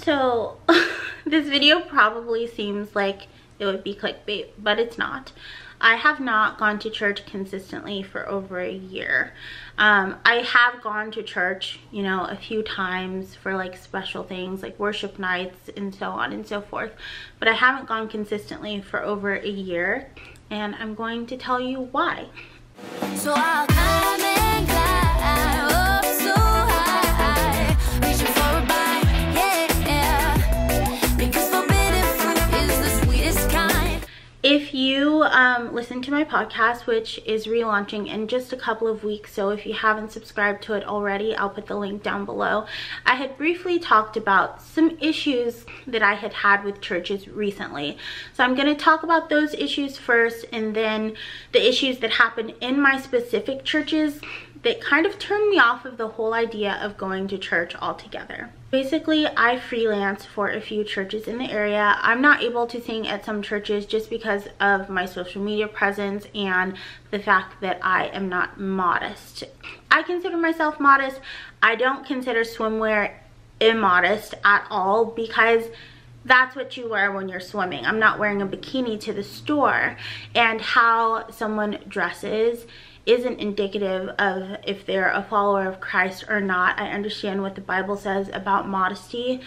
So this video probably seems like it would be clickbait, but it's not. I have not gone to church consistently for over a year. I have gone to church, you know, a few times for like special things like worship nights and so on and so forth, but I haven't gone consistently for over a year, and I'm going to tell you why. So I'll come and climb up so high, reaching for a bite, yeah, because forbidden fruit is the sweetest kind. If you listen to my podcast, which is relaunching in just a couple of weeks, so if you haven't subscribed to it already, I'll put the link down below. I had briefly talked about some issues that I had had with churches recently. So I'm going to talk about those issues first, and then the issues that happened in my specific churches that kind of turned me off of the whole idea of going to church altogether. Basically, I freelance for a few churches in the area. I'm not able to sing at some churches just because of my social media presence and the fact that I am not modest. I consider myself modest. I don't consider swimwear immodest at all, because that's what you wear when you're swimming. I'm not wearing a bikini to the store, and how someone dresses isn't indicative of if they're a follower of Christ or not. I understand what the Bible says about modesty,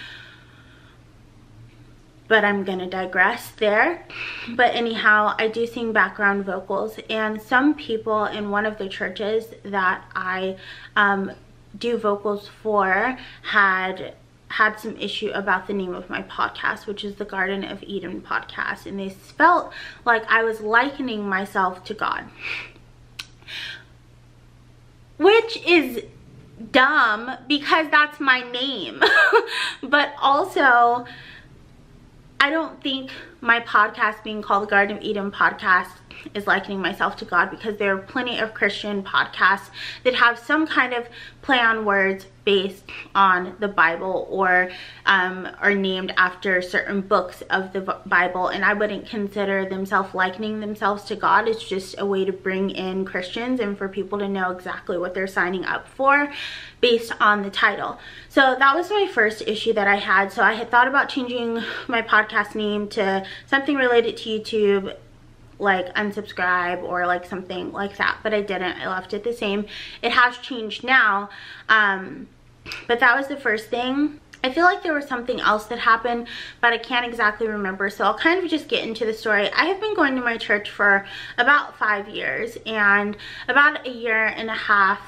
but I'm gonna digress there. But anyhow, I do sing background vocals, and some people in one of the churches that I do vocals for had some issue about the name of my podcast, which is the Garden of Eden podcast, and they felt like I was likening myself to God, which is dumb because that's my name. But also, I don't think my podcast being called the Garden of Eden podcast is likening myself to God, because there are plenty of Christian podcasts that have some kind of play on words based on the Bible, or are named after certain books of the Bible, and I wouldn't consider themselves likening themselves to God. It's just a way to bring in Christians and for people to know exactly what they're signing up for based on the title. So that was my first issue that I had. So I had thought about changing my podcast name to something related to YouTube, like unsubscribe or like something like that, but I didn't. I left it the same. It has changed now, but that was the first thing. I feel like there was something else that happened, but I can't exactly remember, so I'll kind of just get into the story. I have been going to my church for about 5 years, and about a year and a half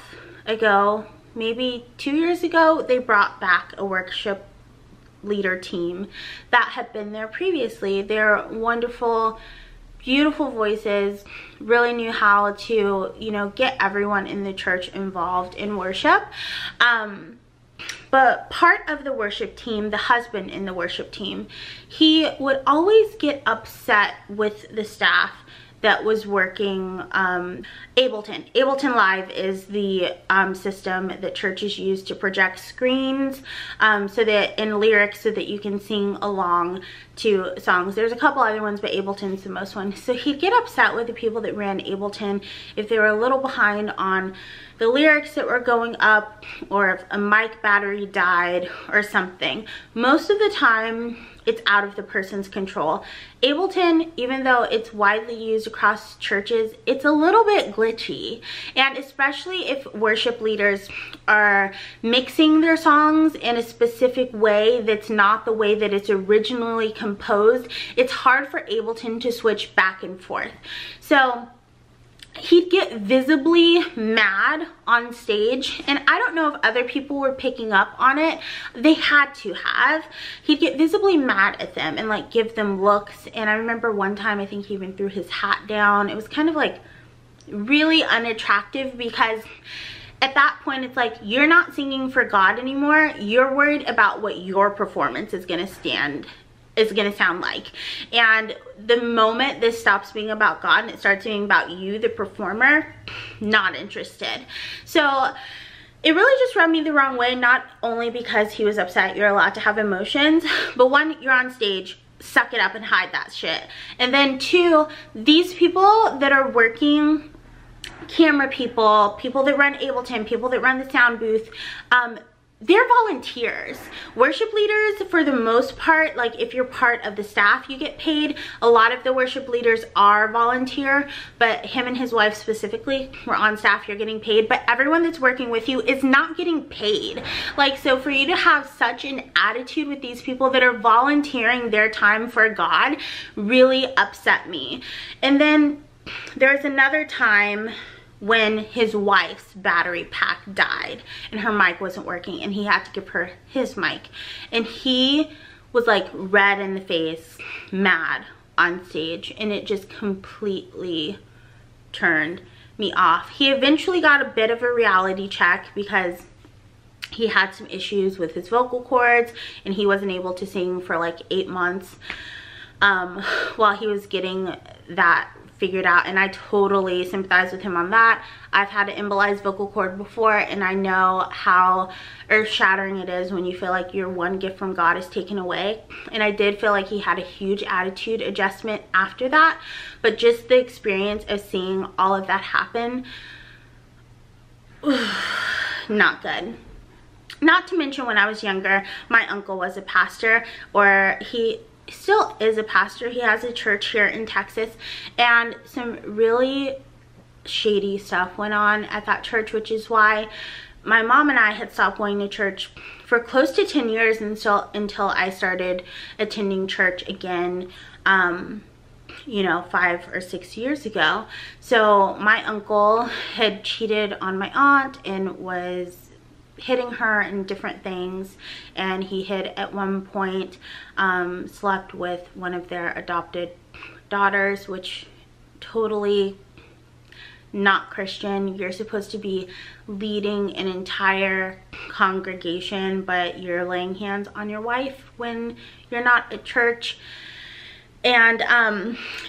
ago, maybe 2 years ago, they brought back a worship leader team that had been there previously. They're wonderful, beautiful voices, really knew how to, you know, get everyone in the church involved in worship. But part of the worship team, the husband in the worship team, he would always get upset with the staff that was working Ableton. Ableton Live is the system that churches use to project screens so that in lyrics, so that you can sing along to songs. There's a couple other ones, but Ableton's the most one. So he'd get upset with the people that ran Ableton if they were a little behind on the lyrics that were going up, or if a mic battery died or something. Most of the time, it's out of the person's control. Ableton, even though it's widely used across churches, it's a little bit glitchy. And especially if worship leaders are mixing their songs in a specific way that's not the way that it's originally composed, it's hard for Ableton to switch back and forth. So he'd get visibly mad on stage, and I don't know if other people were picking up on it. They had to have. He'd get visibly mad at them and like give them looks, and I remember one time I think he even threw his hat down. It was kind of like really unattractive, because at that point it's like, you're not singing for God anymore. You're worried about what your performance is gonna sound like. And the moment this stops being about God and it starts being about you, the performer, not interested. So it really just rubbed me the wrong way, not only because he was upset, you're allowed to have emotions, but one, you're on stage, suck it up and hide that shit. And then two, these people that are working, camera people, people that run Ableton, people that run the sound booth, they're volunteers. Worship leaders, for the most part, like if you're part of the staff, you get paid. A lot of the worship leaders are volunteer, but him and his wife specifically were on staff, you're getting paid. But everyone that's working with you is not getting paid. Like, so for you to have such an attitude with these people that are volunteering their time for God really upset me. And then there's another time when his wife's battery pack died and her mic wasn't working, and he had to give her his mic, and he was like red in the face, mad on stage, and it just completely turned me off. He eventually got a bit of a reality check because he had some issues with his vocal cords and he wasn't able to sing for like 8 months while he was getting that figured out, and I totally sympathize with him on that. I've had an embolized vocal cord before, and I know how earth-shattering it is when you feel like your one gift from God is taken away. And I did feel like he had a huge attitude adjustment after that, but just the experience of seeing all of that happen, not good. Not to mention, when I was younger, my uncle was a pastor, or he still is a pastor. He has a church here in Texas, and some really shady stuff went on at that church, which is why my mom and I had stopped going to church for close to 10 years until I started attending church again, you know, 5 or 6 years ago. So my uncle had cheated on my aunt and was hitting her and different things, and he had at one point slept with one of their adopted daughters, which totally not Christian. You're supposed to be leading an entire congregation, but you're laying hands on your wife when you're not at church. And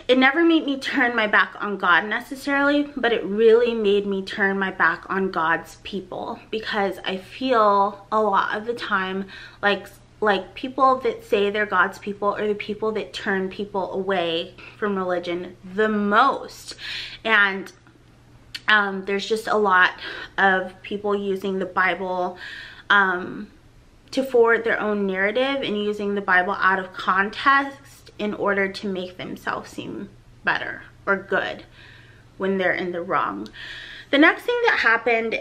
it never made me turn my back on God necessarily, but it really made me turn my back on God's people, because I feel a lot of the time like people that say they're God's people are the people that turn people away from religion the most. And there's just a lot of people using the Bible to forward their own narrative and using the Bible out of context in order to make themselves seem better or good when they're in the wrong. The next thing that happened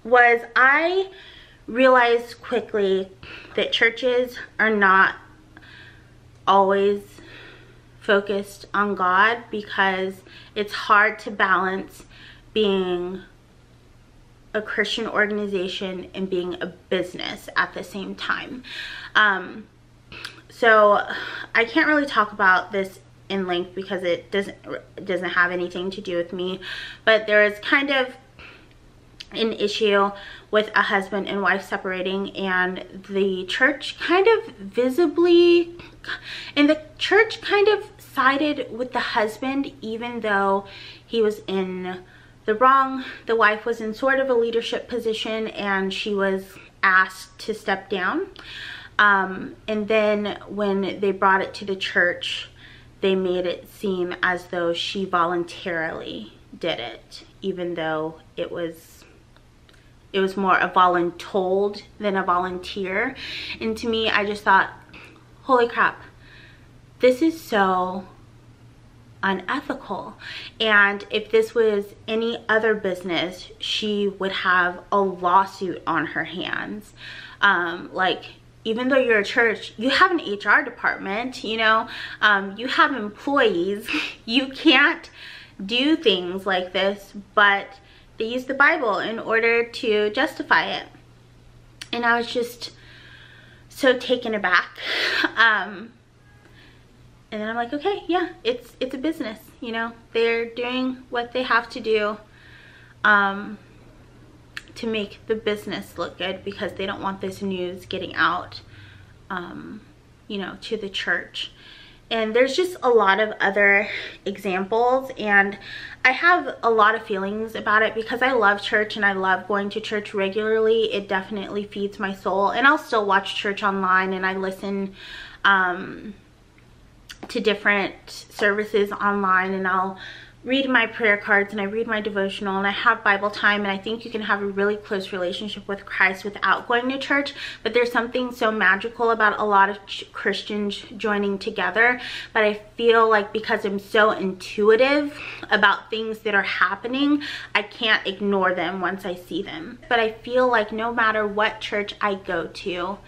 was I realized quickly that churches are not always focused on God, because it's hard to balance being a Christian organization and being a business at the same time. So I can't really talk about this in length because it doesn't have anything to do with me, but there is kind of an issue with a husband and wife separating, and the church kind of sided with the husband, even though he was in the wrong. The wife was in sort of a leadership position, and she was asked to step down. And then when they brought it to the church, they made it seem as though she voluntarily did it, even though it was more a voluntold than a volunteer. And to me, I just thought, holy crap, this is so unethical. And if this was any other business, she would have a lawsuit on her hands. Even though you're a church, you have an HR department, you know, you have employees. You can't do things like this, but they use the Bible in order to justify it. And I was just so taken aback. And then I'm like, okay, yeah, it's a business, you know. They're doing what they have to do to make the business look good, because they don't want this news getting out, you know, to the church. And there's just a lot of other examples, and I have a lot of feelings about it because I love church and I love going to church regularly. It definitely feeds my soul, and I'll still watch church online, and I listen to different services online, and I'll read my prayer cards and I read my devotional and I have Bible time, and I think you can have a really close relationship with Christ without going to church. But there's something so magical about a lot of Christians joining together. But I feel like because I'm so intuitive about things that are happening, I can't ignore them once I see them. But I feel like no matter what church I go to,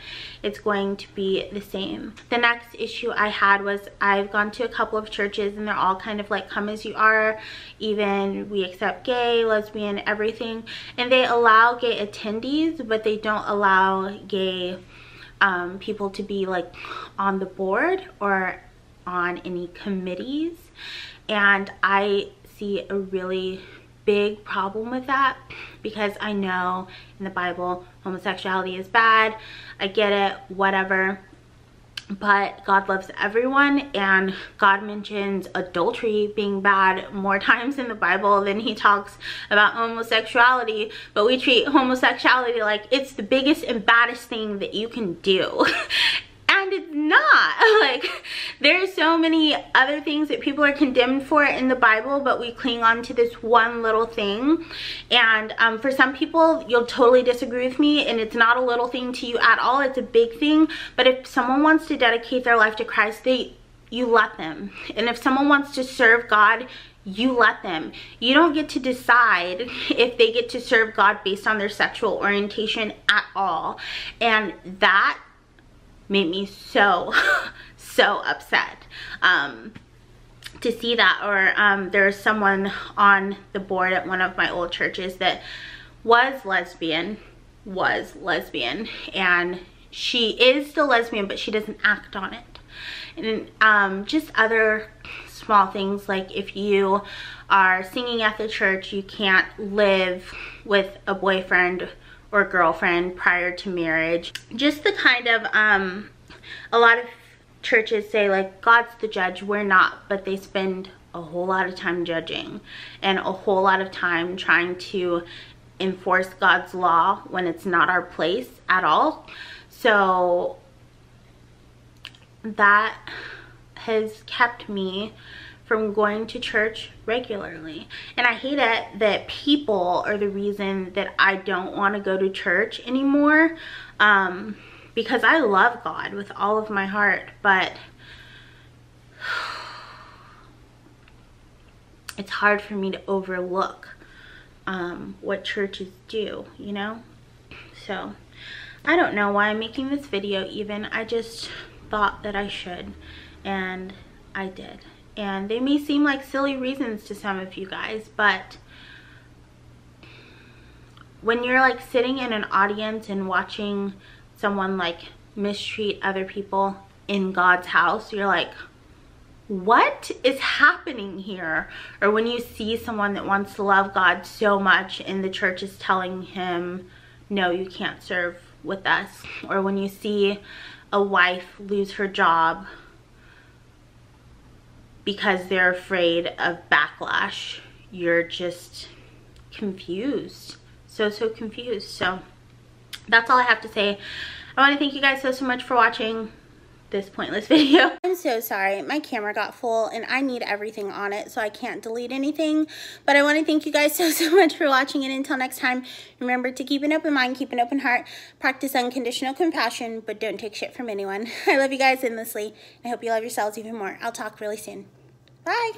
it's going to be the same. The next issue I had was I've gone to a couple of churches and they're all kind of like come as you are, even we accept gay, lesbian, everything, and they allow gay attendees, but they don't allow gay people to be like on the board or on any committees. And I see a really big problem with that, because I know in the Bible homosexuality is bad, I get it, whatever, but God loves everyone, and God mentions adultery being bad more times in the Bible than he talks about homosexuality. But we treat homosexuality like it's the biggest and baddest thing that you can do. And it's not. Like, there's so many other things that people are condemned for in the Bible, but we cling on to this one little thing. And for some people, you'll totally disagree with me, and it's not a little thing to you at all. It's a big thing. But if someone wants to dedicate their life to Christ, you let them. And if someone wants to serve God, you let them. You don't get to decide if they get to serve God based on their sexual orientation at all. And that made me so upset to see that. Or there's someone on the board at one of my old churches that was lesbian, and she is still lesbian, but she doesn't act on it. And just other small things, like if you are singing at the church, you can't live with a boyfriend or girlfriend prior to marriage. Just the kind of a lot of churches say like God's the judge, we're not, but they spend a whole lot of time judging and a whole lot of time trying to enforce God's law when it's not our place at all. So that has kept me from going to church regularly. And I hate it that people are the reason that I don't want to go to church anymore, because I love God with all of my heart, but it's hard for me to overlook what churches do, you know? So I don't know why I'm making this video even. I just thought that I should, and I did. And they may seem like silly reasons to some of you guys, but when you're like sitting in an audience and watching someone like mistreat other people in God's house, you're like, what is happening here? Or when you see someone that wants to love God so much and the church is telling him, no, you can't serve with us. Or when you see a wife lose her job because they're afraid of backlash, you're just confused. So confused. So that's all I have to say. I want to thank you guys so much for watching this pointless video. I'm so sorry, my camera got full and I need everything on it, so I can't delete anything. But I want to thank you guys so much for watching, and until next time, remember to keep an open mind, keep an open heart, practice unconditional compassion, but don't take shit from anyone. I love you guys endlessly. I hope you love yourselves even more. I'll talk really soon. Bye.